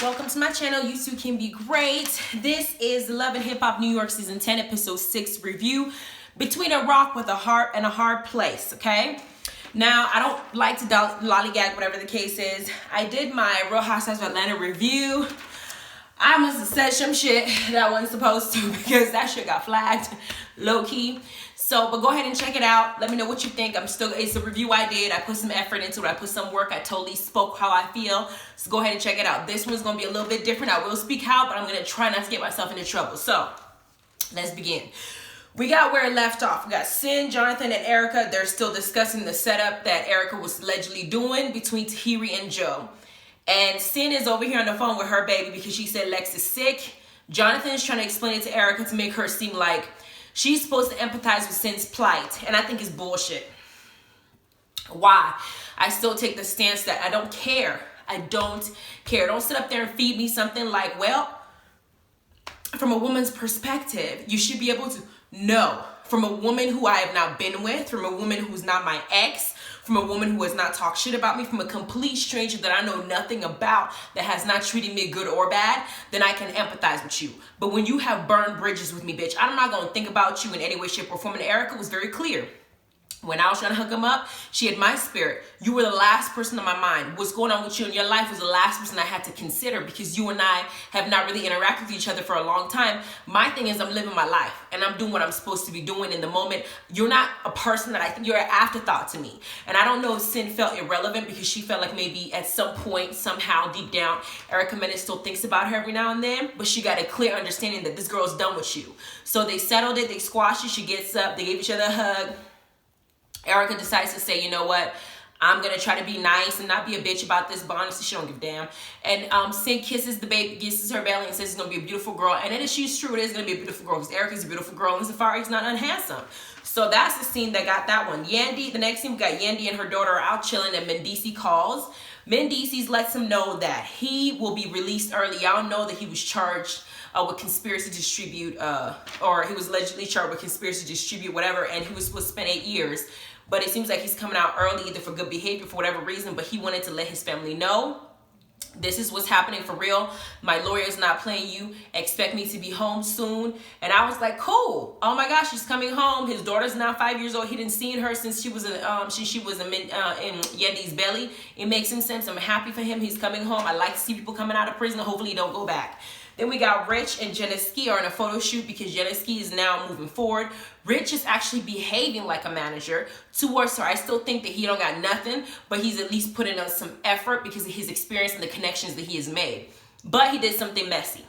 Welcome to my channel. You too can be great. This is Love and Hip Hop New York Season 10, Episode 6 review. Between a rock with a heart and a hard place, okay? Now, I don't like to lollygag, whatever the case is. I did my Real Housewives of Atlanta review. I must have said some shit that I wasn't supposed to because that shit got flagged low-key. So, but go ahead and check it out. Let me know what you think. It's a review I did. I put some effort into it. I put some work. I totally spoke how I feel. So go ahead and check it out. This one's going to be a little bit different. I will speak how, but I'm going to try not to get myself into trouble. So, let's begin. We got where it left off. We got Sin, Jonathan, and Erica. They're still discussing the setup that Erica was allegedly doing between Tahiry and Joe. And Sin is over here on the phone with her baby because she said Lex is sick. Jonathan is trying to explain it to Erica to make her seem like she's supposed to empathize with Sin's plight. And I think it's bullshit. Why? I still take the stance that I don't care. I don't care. Don't sit up there and feed me something like, well, from a woman's perspective, you should be able to know. From a woman who I have not been with, from a woman who's not my ex, from a woman who has not talked shit about me, from a complete stranger that I know nothing about, that has not treated me good or bad, then I can empathize with you. But when you have burned bridges with me, bitch, I'm not going to think about you in any way, shape, or form. And Erica was very clear. When I was trying to hook him up, she had my spirit. You were the last person on my mind. What's going on with you in your life was the last person I had to consider because you and I have not really interacted with each other for a long time. My thing is I'm living my life and I'm doing what I'm supposed to be doing in the moment. You're not a person that I think you're an afterthought to me. And I don't know if Sin felt irrelevant because she felt like maybe at some point, somehow deep down, Erica Mendeecees still thinks about her every now and then, but she got a clear understanding that this girl's done with you. So they settled it, they squashed it, she gets up, they gave each other a hug. Erica decides to say, you know what, I'm going to try to be nice and not be a bitch about this, but honestly, she don't give a damn. And Sin kisses the baby, kisses her belly and says it's going to be a beautiful girl. And if she's true, it is going to be a beautiful girl because Erica's a beautiful girl and Safaree's not unhandsome. So that's the scene that got that one. Yandy, the next scene, we got Yandy and her daughter are out chilling and Mendeecees calls. Mendeecees lets him know that he will be released early. Y'all know that he was charged with conspiracy to distribute, or he was allegedly charged with conspiracy to distribute whatever, and he was supposed to spend 8 years. But it seems like he's coming out early either for good behavior, for whatever reason, but he wanted to let his family know. This is what's happening for real. My lawyer's not playing you. Expect me to be home soon. And I was like, cool. Oh my gosh, she's coming home. His daughter's now 5 years old. He didn't see her since she was in Yandy's belly. It makes him sense. I'm happy for him. He's coming home. I like to see people coming out of prison. Hopefully he don't go back. Then we got Rich and Yandy are in a photo shoot because Yandy is now moving forward. Rich is actually behaving like a manager towards her. I still think that he don't got nothing, but he's at least putting on some effort because of his experience and the connections that he has made. But he did something messy.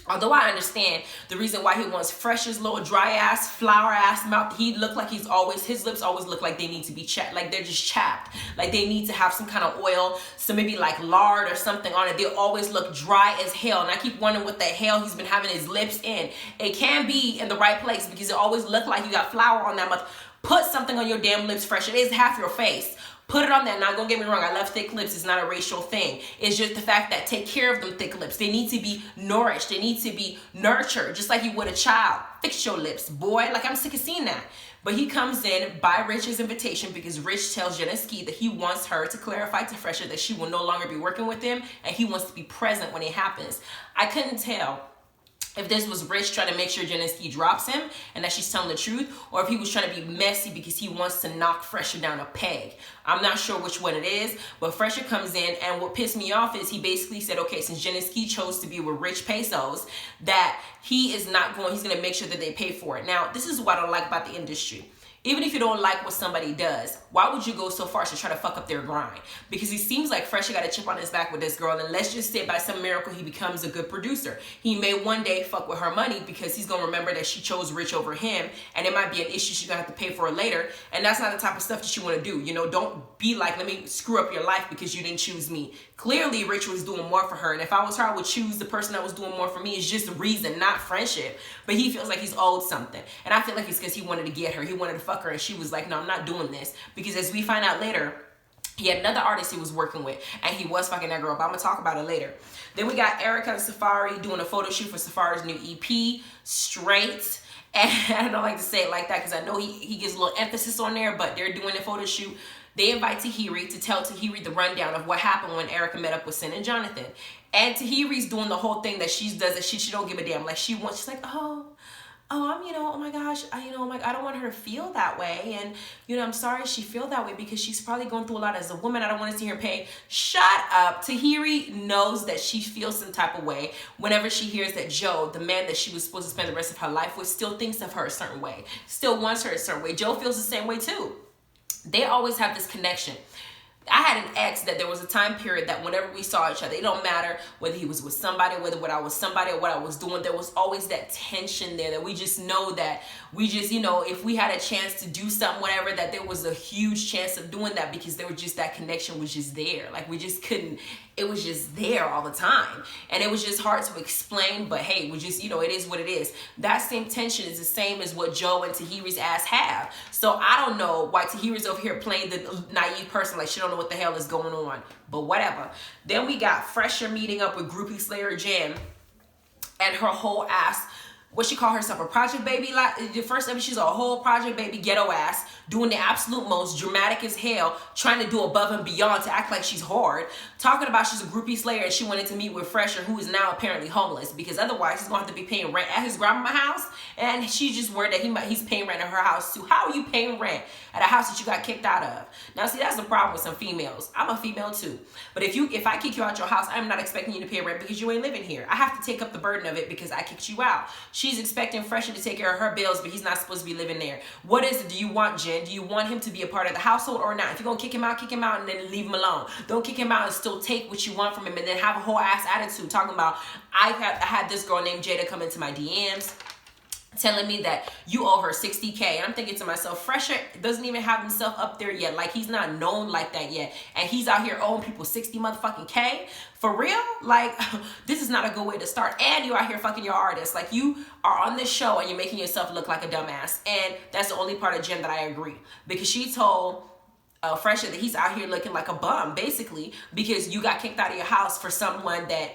Although I understand the reason why he wants Fresher's little dry ass, flower ass mouth. He looked like his lips always look like they need to be chapped, like they're just chapped. Like they need to have some kind of oil, so maybe like lard or something on it. They always look dry as hell. And I keep wondering what the hell he's been having his lips in. It can be in the right place because it always look like you got flour on that mouth. Put something on your damn lips, Fresher. It is half your face. Put it on there. Now, don't get me wrong. I love thick lips. It's not a racial thing. It's just the fact that take care of them thick lips. They need to be nourished. They need to be nurtured, just like you would a child. Fix your lips, boy. Like, I'm sick of seeing that. But he comes in by Rich's invitation because Rich tells Yandy that he wants her to clarify to Fresher that she will no longer be working with him and he wants to be present when it happens. I couldn't tell if this was Rich trying to make sure Yandy drops him and that she's telling the truth, or if he was trying to be messy because he wants to knock Fresher down a peg. I'm not sure which one it is, but Fresher comes in, and what pissed me off is he basically said, okay, since Yandy chose to be with Rich Pesos, that he is not going, he's going to make sure that they pay for it. Now, this is what I don't like about the industry. Even if you don't like what somebody does, why would you go so far as to try to fuck up their grind? Because he seems like Fresher got a chip on his back with this girl, and let's just say by some miracle he becomes a good producer. He may one day fuck with her money because he's gonna remember that she chose Rich over him, and it might be an issue she's gonna have to pay for it later, and that's not the type of stuff that you wanna do. You know, don't be like, let me screw up your life because you didn't choose me. Clearly, Rich was doing more for her, and if I was her, I would choose the person that was doing more for me. It's just reason, not friendship. But he feels like he's owed something, and I feel like it's because he wanted to get her. He wanted to fuck her, and she was like, no, I'm not doing this. Because as we find out later, he had another artist he was working with, and he was fucking that girl, but I'm gonna talk about it later. Then we got Erica and Safaree doing a photo shoot for Safaree's new EP, Straight. And I don't like to say it like that because I know he gives a little emphasis on there, but they're doing a photo shoot. They invite Tahiry to tell Tahiry the rundown of what happened when Erica met up with Sin and Jonathan. And Tahiry's doing the whole thing that she does, that she don't give a damn. Like she's like, I'm, oh my gosh, I don't want her to feel that way. And, I'm sorry she feel that way because she's probably going through a lot as a woman. I don't want to see her pain. Shut up. Tahiry knows that she feels some type of way whenever she hears that Joe, the man that she was supposed to spend the rest of her life with, still thinks of her a certain way, still wants her a certain way. Joe feels the same way too. They always have this connection. I had an ex that there was a time period that whenever we saw each other, it don't matter whether he was with somebody, whether I was somebody or what I was doing, there was always that tension there that we just know that we just, if we had a chance to do something, whatever, that there was a huge chance of doing that because there was just, that connection was just there. Like we just couldn't, it was just there all the time. And it was just hard to explain, but hey, we just, it is what it is. That same tension is the same as what Joe and Tahiry's ass have. So I don't know why Tahiry's over here playing the naive person like she don't know what the hell is going on, but whatever. Then we got Fresher meeting up with Groupie Slayer Jen and her whole ass, what she call herself, a project baby. Like the first time she's a whole project baby ghetto ass, doing the absolute most, dramatic as hell, trying to do above and beyond to act like she's hard, talking about she's a groupie slayer and she wanted to meet with Fresher, who is now apparently homeless because otherwise he's gonna have to be paying rent at his grandma's house, and she's just worried that he's paying rent at her house too. How are you paying rent at a house that you got kicked out of? Now see, that's the problem with some females. I'm a female too, but if I kick you out your house, I'm not expecting you to pay rent because you ain't living here. I have to take up the burden of it because I kicked you out. She's expecting Fresher to take care of her bills, but he's not supposed to be living there. What is it? Do you want Jen? Do you want him to be a part of the household or not? If you're gonna kick him out and then leave him alone. Don't kick him out and still take what you want from him and then have a whole ass attitude talking about, I had this girl named Jada come into my DMs telling me that you owe her $60K. And I'm thinking to myself, Fresher doesn't even have himself up there yet. Like he's not known like that yet. And he's out here owing people 60 motherfucking K. For real? Like, this is not a good way to start. And you out here fucking your artist. Like you are on this show and you're making yourself look like a dumbass. And that's the only part of Jen that I agree. Because she told Fresher that he's out here looking like a bum, basically, because you got kicked out of your house for someone that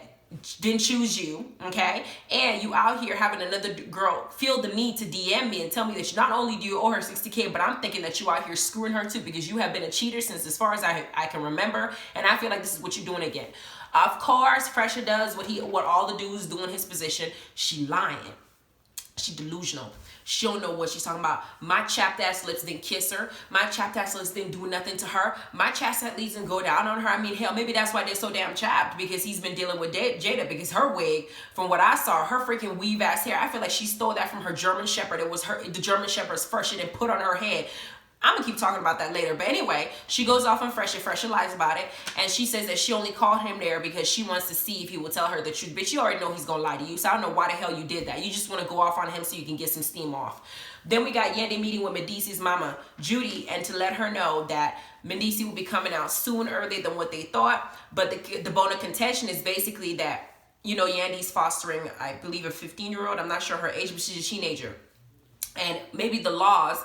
didn't choose you, okay? And you out here having another girl feel the need to DM me and tell me that not only do you owe her 60K, but I'm thinking that you out here screwing her too because you have been a cheater since as far as I can remember, and I feel like this is what you're doing again. Of course, Fresher does what all the dudes do in his position. She lying. She delusional. She don't know what she's talking about. My chapped ass lips didn't kiss her. My chapped ass lips didn't do nothing to her. My chapped ass lips didn't go down on her. I mean, hell, maybe that's why they're so damn chapped, because he's been dealing with Jada, because her wig, from what I saw, her freaking weave ass hair, I feel like she stole that from her German Shepherd. It was the German Shepherd's fur she didn't put on her head. I'm gonna keep talking about that later. But anyway, she goes off on Fresher. Fresher lies about it. And she says that she only called him there because she wants to see if he will tell her the truth. Bitch, you already know he's gonna lie to you. So I don't know why the hell you did that. You just want to go off on him so you can get some steam off. Then we got Yandy meeting with Mendeecees' mama, Judy, and to let her know that Mendeecees will be coming out soon, earlier than what they thought. But the bone of contention is basically that, Yandy's fostering, I believe, a 15-year-old. I'm not sure her age, but she's a teenager. And maybe the law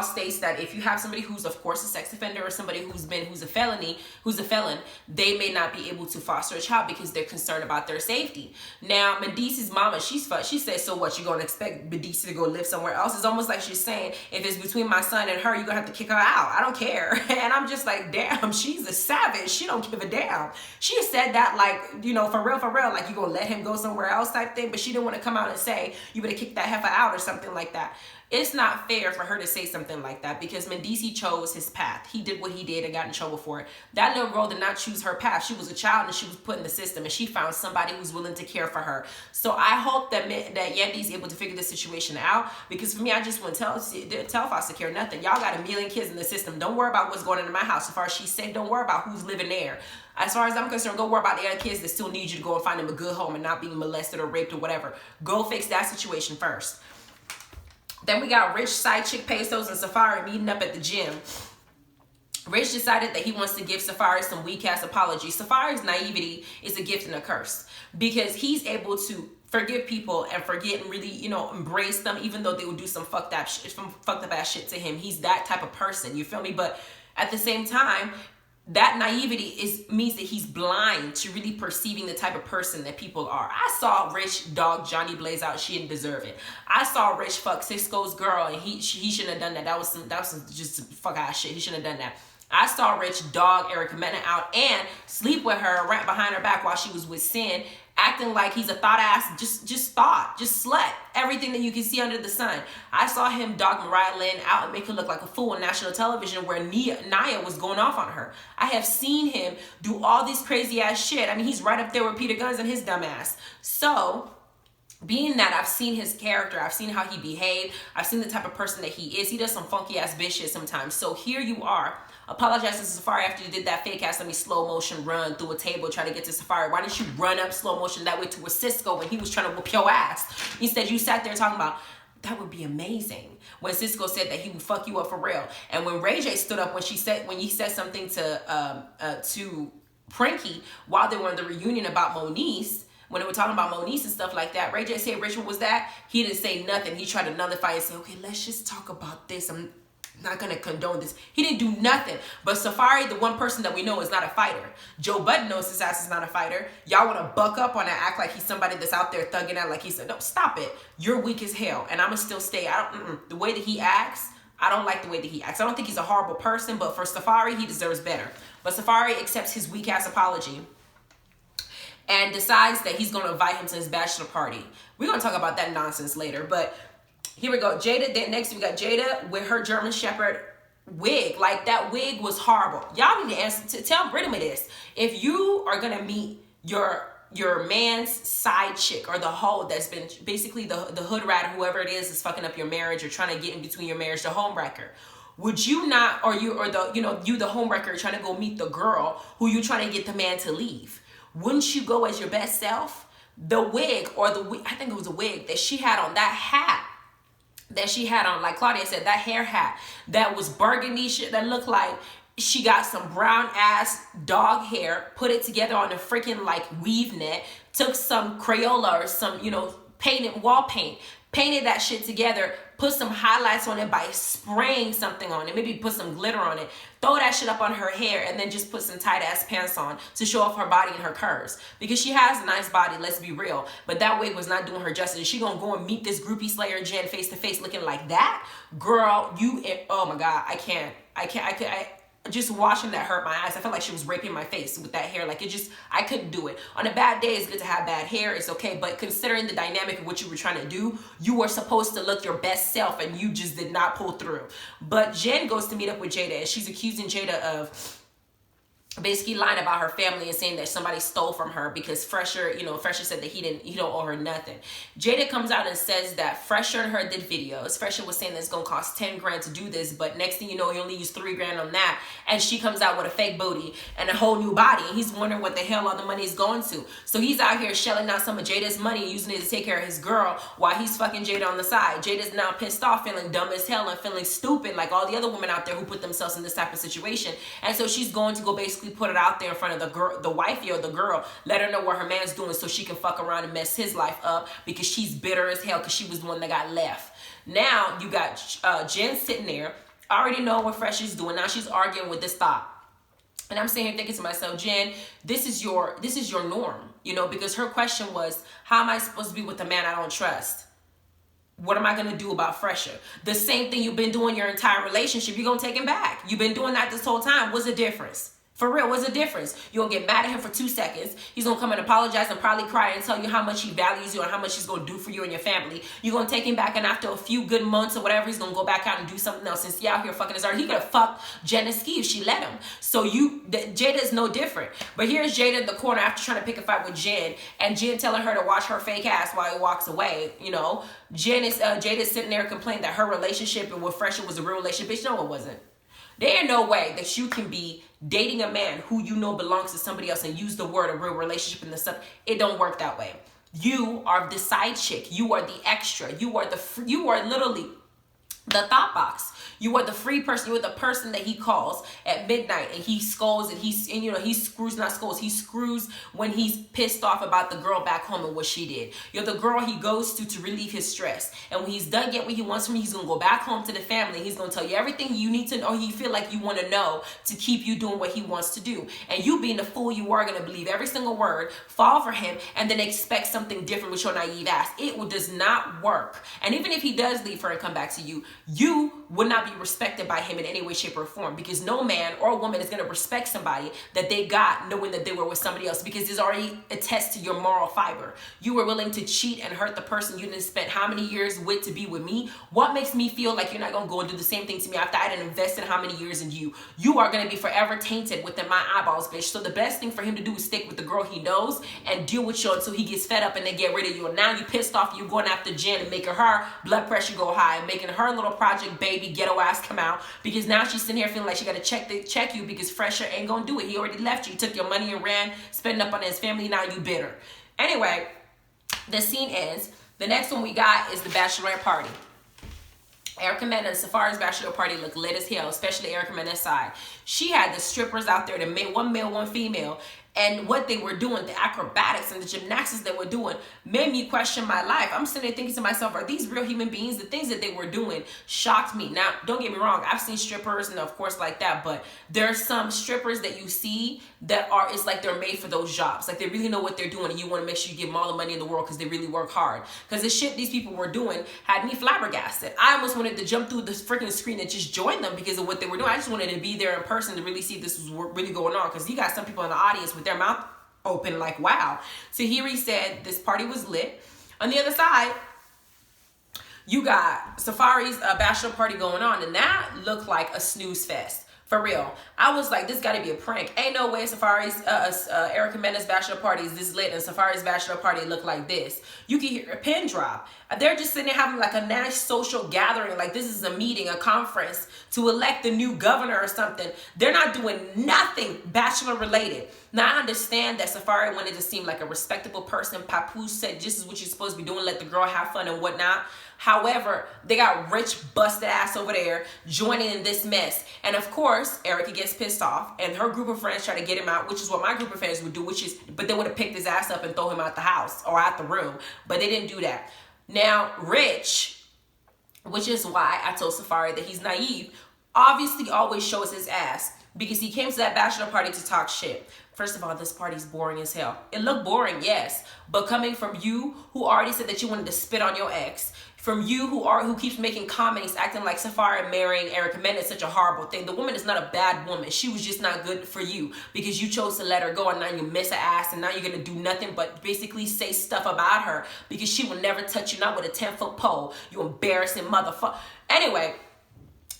states that if you have somebody who's, of course, a sex offender or somebody who's a felon, they may not be able to foster a child because they're concerned about their safety. Now, Mendeecees' mama, she says, so what, you gonna expect Mendeecees to go live somewhere else? It's almost like she's saying, if it's between my son and her, you're gonna have to kick her out. I don't care. And I'm just like, damn, she's a savage. She don't give a damn. She said that like, for real, like you gonna let him go somewhere else type thing, but she didn't want to come out and say, you better kick that heifer out or something like that. It's not fair for her to say something like that because Mendeecees chose his path. He did what he did and got in trouble for it. That little girl did not choose her path. She was a child and she was put in the system and she found somebody who's willing to care for her. So I hope that Yandy's able to figure this situation out, because for me, I just want to tell foster care nothing. Y'all got a million kids in the system. Don't worry about what's going on in my house. As far as she said, don't worry about who's living there. As far as I'm concerned, go worry about the other kids that still need you to go and find them a good home and not being molested or raped or whatever. Go fix that situation first. Then we got Rich, Side Chick Pesos, and Safaree meeting up at the gym. Rich decided that he wants to give Safaree some weak-ass apologies. Safaree's naivety is a gift and a curse, because he's able to forgive people and forget and really, embrace them, even though they would do some fucked up ass shit to him. He's that type of person, you feel me? But at the same time, that naivety means that he's blind to really perceiving the type of person that people are. I saw Rich dog Johnny Blaze out. She didn't deserve it. I saw Rich fuck Cisco's girl, and he shouldn't have done that. That was just fuck ass shit. He shouldn't have done that. I saw Rich dog Erica Mena out and sleep with her right behind her back while she was with Sin, acting like he's a thought ass, just slut. Everything that you can see under the sun. I saw him dog Mariah Lynn out and make her look like a fool on national television where Nia was going off on her. I have seen him do all this crazy ass shit. I mean, he's right up there with Peter Guns and his dumb ass. So, being that I've seen his character, I've seen how he behaved, I've seen the type of person that he is. He does some funky ass bitch shit sometimes. So here you are, apologize to Safaree after you did that fake ass, let me slow motion run through a table trying to get to Safaree. Why didn't you run up slow motion that way to a Cisco when he was trying to whoop your ass? Instead, you sat there talking about, that would be amazing. When Cisco said that he would fuck you up for real. And when Ray J stood up when he said something to Pranky while they were in the reunion about Moniece, when they were talking about Moniece and stuff like that, Ray J said, Rich, what was that? He didn't say nothing. He tried to nullify and say, okay, let's just talk about this. I'm not going to condone this. He didn't do nothing. But Safaree, the one person that we know is not a fighter. Joe Budden knows his ass is not a fighter. Y'all want to buck up on that, act like he's somebody that's out there thugging out like he said, no, stop it. You're weak as hell. And I'm going to still stay. The way that he acts, I don't like the way that he acts. I don't think he's a horrible person, but for Safaree, he deserves better. But Safaree accepts his weak ass apology and decides that he's going to invite him to his bachelor party. We're going to talk about that nonsense later, but here we go. Jada, then next we got Jada with her German Shepherd wig. Like, that wig was horrible. Y'all need to answer, riddle me this. If you are going to meet your man's side chick or the hoe that's been basically the hood rat or whoever it is fucking up your marriage or trying to get in between your marriage, the homewrecker, would you not, you the homewrecker trying to go meet the girl who you trying to get the man to leave? Wouldn't you go as your best self? The wig I think it was a wig that she had on, that hat that she had on, like Claudia said, that hair hat that was burgundy shit that looked like she got some brown ass dog hair, put it together on a freaking like weave net, took some Crayola or some, wall paint, painted that shit together, put some highlights on it by spraying something on it, maybe put some glitter on it, throw that shit up on her hair, and then just put some tight ass pants on to show off her body and her curves. Because she has a nice body, let's be real. But that wig was not doing her justice. She gonna go and meet this groupie slayer Jen face to face looking like that? Girl, oh my God, I can't. Just watching that hurt my eyes. I felt like she was raping my face with that hair. Like, I couldn't do it. On a bad day, it's good to have bad hair. It's okay. But considering the dynamic of what you were trying to do, you were supposed to look your best self and you just did not pull through. But Jen goes to meet up with Jada and she's accusing Jada of basically lying about her family and saying that somebody stole from her because Fresher said that he don't owe her nothing. Jada comes out and says that Fresher and her did videos. Fresher was saying that it's gonna cost 10 grand to do this, but next thing you know, he only used 3 grand on that, and she comes out with a fake booty and a whole new body, and he's wondering what the hell all the money is going to. So he's out here shelling out some of Jada's money and using it to take care of his girl while he's fucking Jada on the side. Jada's now pissed off, feeling dumb as hell and feeling stupid like all the other women out there who put themselves in this type of situation. And so she's going to go basically put it out there in front of the girl, the wifey or the girl, let her know what her man's doing so she can fuck around and mess his life up because she's bitter as hell because she was the one that got left. Now you got Jen sitting there, already know what Fresher's doing. Now she's arguing with this thought. And I'm sitting here thinking to myself, Jen, this is your norm, because her question was, how am I supposed to be with a man I don't trust? What am I going to do about Fresher? The same thing you've been doing your entire relationship, you're going to take him back. You've been doing that this whole time. What's the difference? For real, what's the difference? You're going to get mad at him for 2 seconds. He's going to come and apologize and probably cry and tell you how much he values you and how much he's going to do for you and your family. You're going to take him back, and after a few good months or whatever, he's going to go back out and do something else. Since he out here fucking his heart, he could have fucked Jenna Ski if she let him. So Jada is no different. But here's Jada in the corner after trying to pick a fight with Jen, and Jen telling her to watch her fake ass while he walks away. Jada's sitting there complaining that her relationship with Fresher was a real relationship. Bitch, no, it wasn't. There ain't no way that you can be dating a man who belongs to somebody else and use the word a real relationship and the stuff. It don't work that way. You are the side chick. You are the extra. You are literally the thought box. You are the free person. You are the person that he calls at midnight and he scolds and he screws when he's pissed off about the girl back home and what she did. You're the girl he goes to relieve his stress. And when he's done get what he wants from you, he's going to go back home to the family. He's going to tell you everything you need to know, you feel like you want to know, to keep you doing what he wants to do. And you being the fool you are, going to believe every single word, fall for him, and then expect something different with your naive ass. It does not work. And even if he does leave her and come back to you, you would not be respected by him in any way, shape, or form, because no man or woman is going to respect somebody that they got knowing that they were with somebody else, because it's already attests to your moral fiber. You were willing to cheat and hurt the person you didn't spend how many years with to be with me. What makes me feel like you're not going to go and do the same thing to me after I didn't invest in how many years in you? You are going to be forever tainted within my eyeballs, bitch. So the best thing for him to do is stick with the girl he knows and deal with you until he gets fed up and then get rid of you. And now you pissed off, you're going after Jen and making her blood pressure go high and making her little project baby ghetto ass come out, because now she's sitting here feeling like she got to check you because Fresher ain't gonna do it. He already left you, took your money and ran, spending up on his family. Now you bitter. Anyway, the scene ends. The next one we got is the bachelorette party. Erica Mena and Safaree's bachelor party looked lit as hell, especially Erica Mena's side. She had the strippers out there, one male, one female, and what they were doing, the acrobatics and the gymnastics they were doing, made me question my life. I'm sitting there thinking to myself, are these real human beings? The things that they were doing shocked me. Now, don't get me wrong, I've seen strippers and of course like that, but there's some strippers that you see that are, it's like they're made for those jobs. Like they really know what they're doing, and you want to make sure you give them all the money in the world because they really work hard. Because the shit these people were doing had me flabbergasted. I almost wanted to jump through the freaking screen and just join them because of what they were doing. I just wanted to be there in person to really see if this was really going on, because you got some people in the audience with their mouth open like, wow. Tahiry said this party was lit. On the other side, you got Safaree's bachelor party going on, and that looked like a snooze fest. For real. I was like, this gotta be a prank. Ain't no way Safaree's, Erica Mena's bachelor party is this lit and Safaree's bachelor party look like this. You can hear a pin drop. They're just sitting there having like a nice social gathering, like this is a meeting, a conference to elect the new governor or something. They're not doing nothing bachelor related. Now I understand that Safaree wanted to seem like a respectable person. Papoose said, this is what you're supposed to be doing, let the girl have fun and whatnot. However, they got rich, busted ass over there joining in this mess. And of course, Erica gets pissed off and her group of friends try to get him out, which is what my group of friends would do, but they would have picked his ass up and throw him out the house or out the room. But they didn't do that. Now, Rich, which is why I told Safaree that he's naive, obviously always shows his ass because he came to that bachelor party to talk shit. First of all, this party's boring as hell. It looked boring, yes, but coming from you who already said that you wanted to spit on your ex, from you who keeps making comments acting like Safaree marrying Erica Mena is such a horrible thing. The woman is not a bad woman. She was just not good for you because you chose to let her go, and now you miss her ass, and now you're gonna do nothing but basically say stuff about her because she will never touch you, not with a 10-foot pole. You embarrassing motherfucker. Anyway,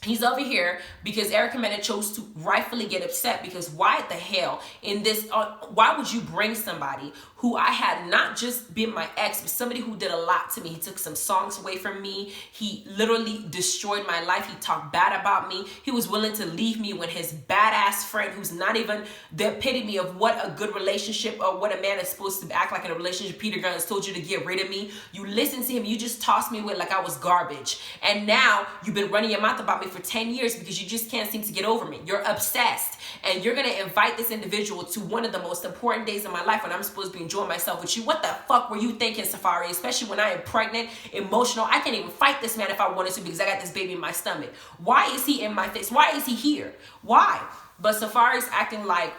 he's over here because Erica Mena chose to rightfully get upset because why the hell in this, why would you bring somebody who I had not just been my ex, but somebody who did a lot to me. He took some songs away from me. He literally destroyed my life. He talked bad about me. He was willing to leave me when his badass friend, who's not even the epitome of what a good relationship or what a man is supposed to act like in a relationship, Peter Guns told you to get rid of me. You listened to him. You just tossed me away like I was garbage. And now you've been running your mouth about me for 10 years because you just can't seem to get over me. You're obsessed. And you're going to invite this individual to one of the most important days of my life when I'm supposed to be enjoying myself with you. What the fuck were you thinking, Safaree? Especially when I am pregnant, emotional. I can't even fight this man if I wanted to because I got this baby in my stomach. Why is he in my face? Why is he here? Why? But Safaree's acting like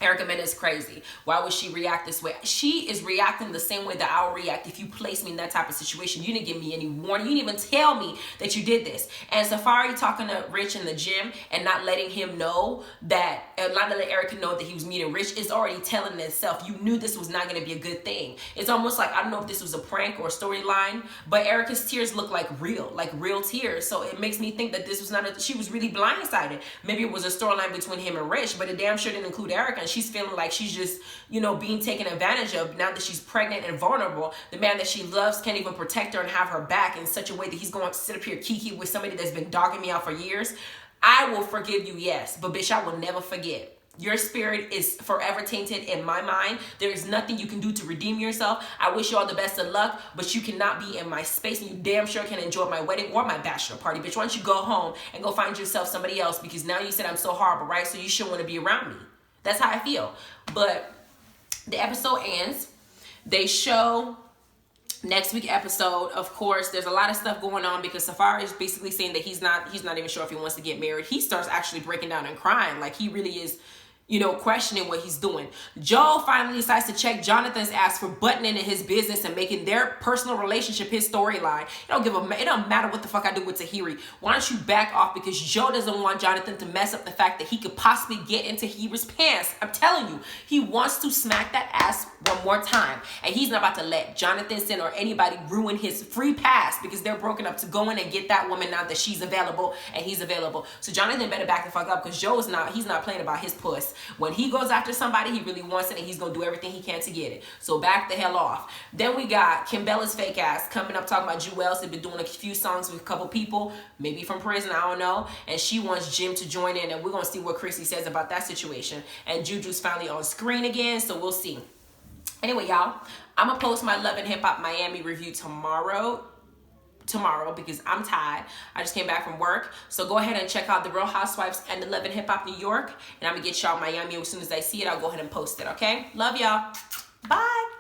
Erica Mena is crazy. Why would she react this way? She is reacting the same way that I would react if you place me in that type of situation. You didn't give me any warning. You didn't even tell me that you did this. And Safaree talking to Rich in the gym and not letting him know that, not letting Erica know that he was meeting Rich is already telling itself. You knew this was not going to be a good thing. It's almost like, I don't know if this was a prank or a storyline, but Erica's tears look like real tears. So it makes me think that this was not, she was really blindsided. Maybe it was a storyline between him and Rich, but it damn sure didn't include Erica. She's feeling like she's just, being taken advantage of now that she's pregnant and vulnerable. The man that she loves can't even protect her and have her back in such a way that he's going to sit up here kiki with somebody that's been dogging me out for years. I will forgive you, yes, but bitch, I will never forget. Your spirit is forever tainted in my mind. There is nothing you can do to redeem yourself. I wish you all the best of luck, but you cannot be in my space, and you damn sure can enjoy my wedding or my bachelor party. Bitch, why don't you go home and go find yourself somebody else, because now you said I'm so horrible, right? So you shouldn't want to be around me. That's how I feel. But the episode ends. They show next week episode. Of course, there's a lot of stuff going on because Safaree is basically saying that he's not even sure if he wants to get married. He starts actually breaking down and crying. Like he really is, questioning what he's doing. Joe finally decides to check Jonathan's ass for butting into his business and making their personal relationship his storyline. It don't matter what the fuck I do with Tahiry. Why don't you back off? Because Joe doesn't want Jonathan to mess up the fact that he could possibly get into Tahiry's pants. I'm telling you, he wants to smack that ass one more time. And he's not about to let Jonathan Sin or anybody ruin his free pass because they're broken up to go in and get that woman now that she's available and he's available. So Jonathan better back the fuck up, because he's not playing about his puss. When he goes after somebody, he really wants it, and he's gonna do everything he can to get it. So back the hell off. Then we got Kimbella's fake ass coming up talking about Jewels. They've been doing a few songs with a couple people, maybe from prison, I don't know. And she wants Jim to join in, and we're gonna see what Chrissy says about that situation. And Juju's finally on screen again, so we'll see. Anyway, y'all, I'm gonna post my Love and Hip Hop Miami review tomorrow because I'm tired. I just came back from work. So go ahead and check out The Real Housewives and the Love and Hip Hop New York. And I'm gonna get y'all Miami as soon as I see it. I'll go ahead and post it, okay? Love y'all. Bye.